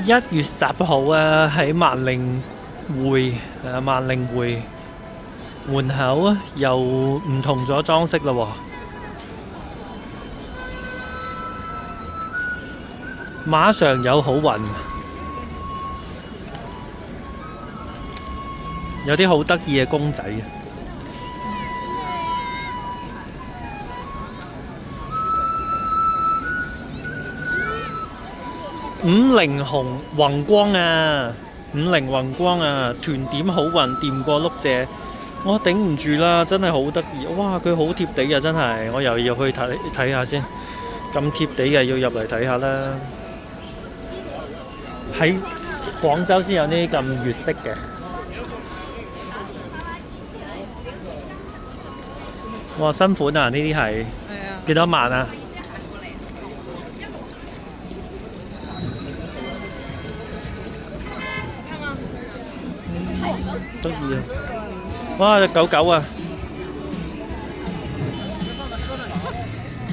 1月10號啊，喺萬菱匯門口啊，又唔同咗裝飾啦喎，馬上有好運，有啲好得意嘅公仔啊！宏光啊，團點好運，掂過碌蔗，我頂唔住啦，真係好得意，哇！佢好貼地啊，真係，我又要去睇下先，咁貼地嘅要入嚟睇下啦。喺廣州先有呢啲咁粵式嘅，哇！新款啊，呢啲係幾多萬啊？得意啊！哇，隻狗狗啊！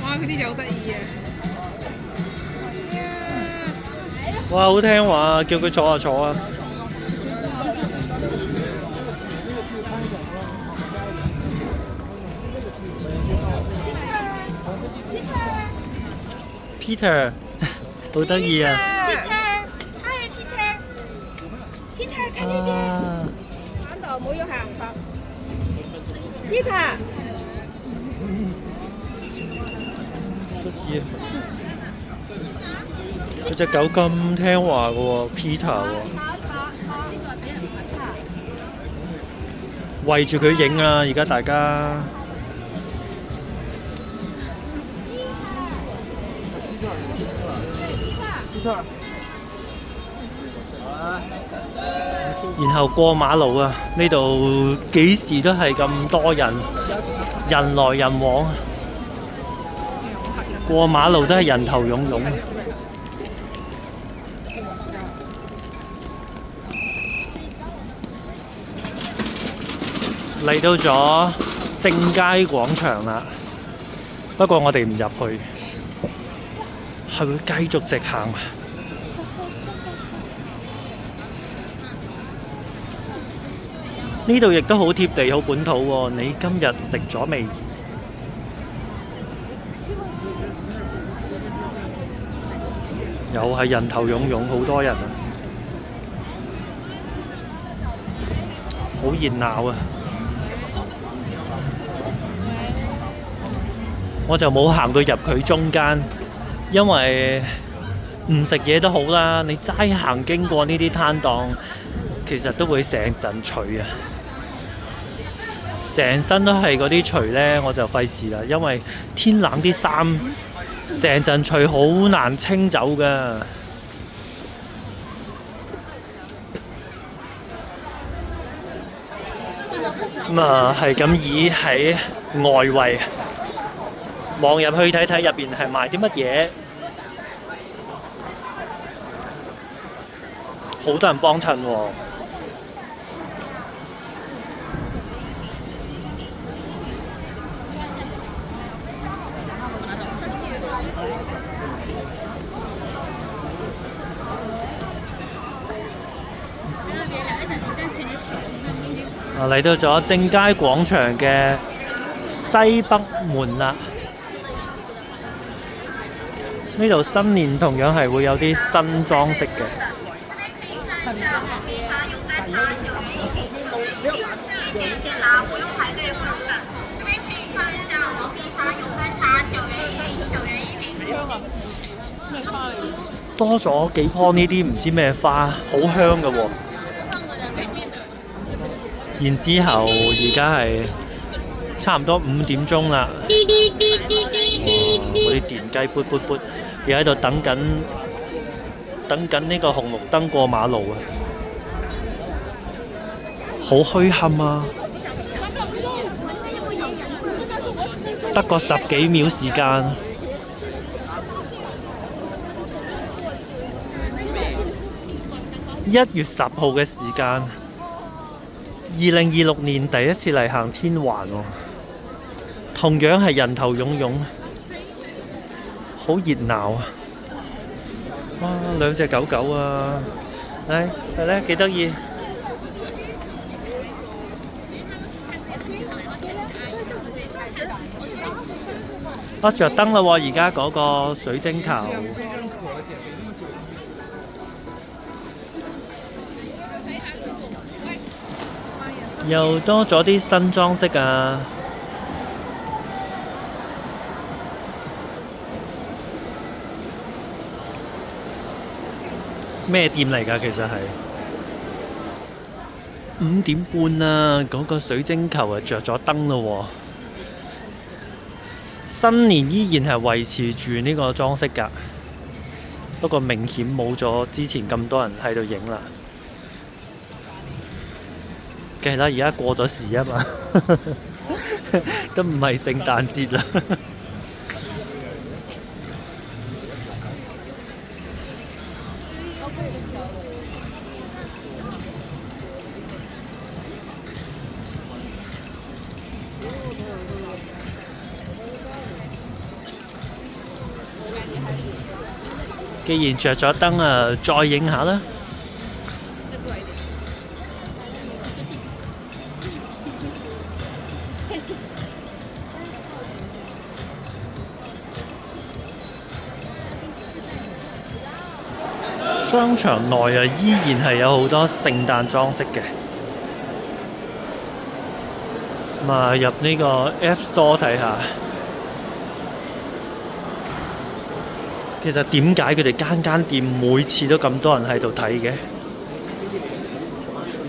哇，嗰啲就好得意啊！哇，好聽話，叫佢坐就坐啊！Peter， 好得意啊！ Peter，看這邊，玩到冇要行法。Peter，得意啊！佢隻狗咁聽話嘅喎，Peter 喎，圍住佢影啊！而家大家然後過馬路啊！呢度幾時都係咁多人，人來人往，過馬路都係人頭湧湧。嚟到咗正佳廣場啦，不過我哋唔入去，係會繼續直行。呢度亦都好貼地，好本土喎。你今日食咗未？又係人頭湧湧，好多人啊，好熱鬧啊！我就冇行到入佢中間，因為唔食嘢都好啦。你齋行經過呢啲攤檔，其實都會成陣除啊！成身都係嗰啲除呢，我就費事啦，因為天冷啲衫成陣除好難清走㗎。咁啊，係咁以喺外圍望入去睇睇入邊係賣啲乜嘢，好多人幫襯喎。嚟到咗正佳廣場嘅西北門啦，呢度新年同樣係會有啲新裝飾嘅。多咗幾棵呢啲唔知咩花，好香㗎喎。然之後而家係差唔多5點鐘啦，哇！嗰啲電雞噗噗噗，又喺度等緊呢個紅綠燈過馬路啊，好墟冚啊！得個10幾秒時間。1月10號嘅時間，2026年第一次嚟行天環喎，同樣係人頭湧湧，好熱鬧啊！哇，兩隻狗狗啊！唉，係咧，幾得意。啊，着燈啦喎！而家嗰個水晶球又多咗啲新裝飾啊！咩店嚟㗎？其實係5點半啦，嗰個水晶球啊着咗燈咯喎！新年依然係維持住呢個裝飾㗎，不過明顯冇咗之前咁多人喺度影啦。梗係啦，而家過咗時啊嘛，都唔係聖誕節啦。既然着咗燈啊，再影下啦。商場內啊，依然係有好多聖誕裝飾嘅。咁啊，入呢個 App Store 睇下。其實點解佢哋間間店每次都咁多人喺度睇嘅？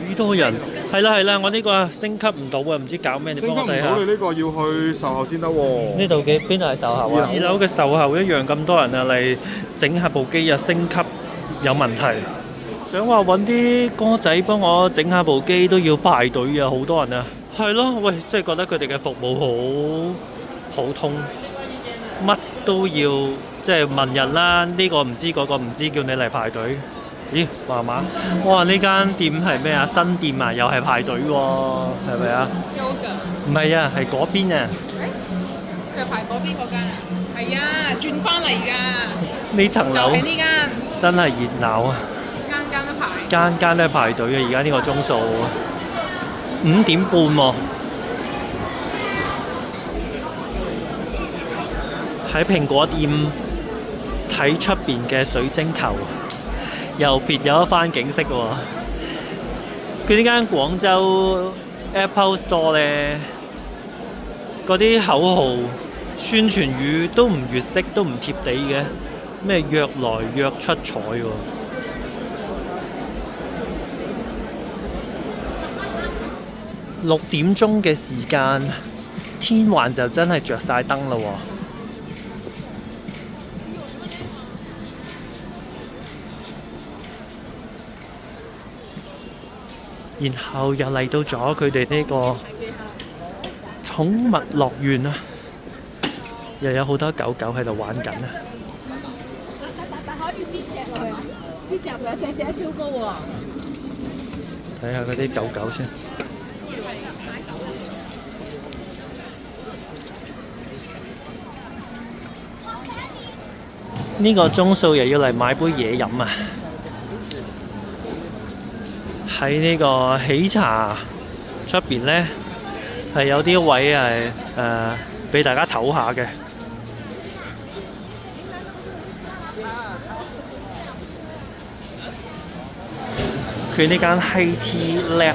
幾多人？係啦係啦，我呢個升級唔到啊，唔知搞咩，你幫我睇下。升級唔到，你呢個要去售後先得喎。呢度嘅邊度係售後啊？2樓嘅售後一樣咁多人啊，嚟整下部機啊，升級有問題。想話揾啲哥仔幫我整下部機都要排隊啊，好多人啊。係咯，喂，即係覺得佢哋嘅服務好普通，乜都要即係問人啦，呢個唔知嗰個唔知，叫你嚟排隊。咦，麻麻？哇！呢間店係咩啊？新店啊，又係排隊喎，係咪啊？唔係啊，係嗰邊啊。佢排嗰邊嗰間啊？係啊，轉翻嚟㗎。呢層樓就係呢間。真係熱鬧啊！間間都排。間間都係排隊啊！而家呢個鐘數5點半喎。喺蘋果店睇出邊嘅水晶球，又別有一番景色喎。佢呢間廣州 Apple Store 呢，嗰啲口號宣傳語都唔粵式，都唔貼地嘅，咩約來約出彩喎。6點鐘嘅時間，天環就真係着晒燈啦喎。然後又嚟到咗佢哋呢個寵物樂園啊，又有好多狗狗喺度玩緊啊！但可以邊隻落去啊？呢隻兩隻隻超高喎！睇下嗰啲狗狗先。呢個鐘數又要嚟買杯嘢飲啊！喺呢個喜茶出邊呢，係有啲位係俾大家唞下嘅。佢呢間 High Tea Lab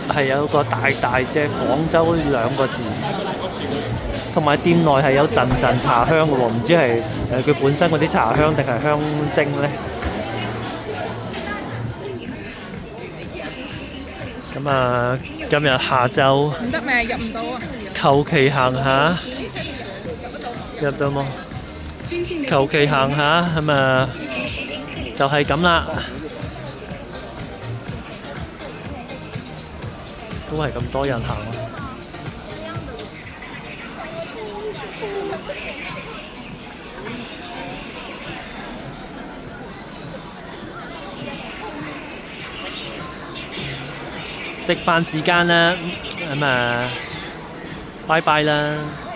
係有個大大隻廣州2個字，同埋店內係有陣陣茶香嘅喎，唔知係佢本身嗰啲茶香定係香精呢？咁啊，今日下晝唔得咩？入唔到啊！求其行下，入到冇？求其行下，咁啊，就係咁啦。都係咁多人行啊！食飯時間啦，咁啊，拜拜啦〜